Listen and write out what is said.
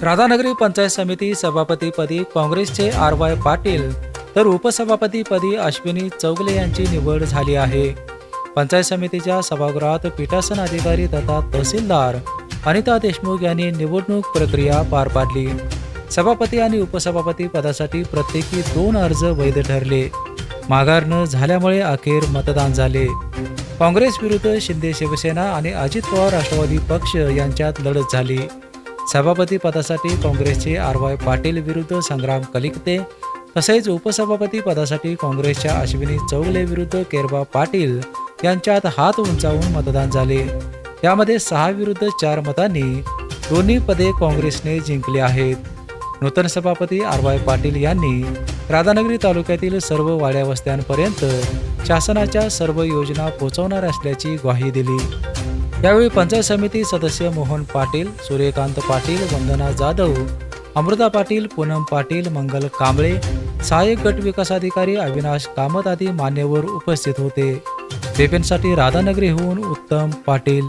राधानगरी पंचायत समिती सभापतीपदी काँग्रेसचे RY पाटील तर उपसभापतीपदी अश्विनी चौगले यांची निवड झाली आहे. पंचायत समितीच्या सभागृहात पीठासन अधिकारी तथा तहसीलदार अनिता देशमुख यांनी निवडणूक प्रक्रिया पार पाडली. सभापती आणि उपसभापती पदासाठी प्रत्येकी 2 अर्ज वैध ठरले. माघार न झाल्यामुळे अखेर मतदान झाले. काँग्रेस विरुद्ध शिंदे शिवसेना आणि अजित पवार राष्ट्रवादी पक्ष यांच्यात लढत झाली. सभापती पदासाठी काँग्रेसचे RY पाटील विरुद्ध संग्राम कलिकते, तसेच उपसभापती पदासाठी काँग्रेसच्या अश्विनी चौगले विरुद्ध केरबा पाटील यांच्यात हात उंचावून मतदान झाले. यामध्ये 6 विरुद्ध 4 मतांनी दोन्ही पदे काँग्रेसने जिंकली आहेत. नूतन सभापती RY पाटील यांनी राधानगरी तालुक्यातील सर्व वाड्या वस्त्यांपर्यंत शासनाच्या सर्व योजना पोहोचवणार असल्याची ग्वाही दिली. यावेळी पंचायत समिती सदस्य मोहन पाटील, सूर्यकांत पाटील, वंदना जाधव, अमृता पाटील, पूनम पाटील, मंगल कांबळे, सहाय्यक गट विकास अधिकारी अविनाश कामत आदी मान्यवर उपस्थित होते. पेपेंसाठी राधानगरीहून उत्तम पाटील.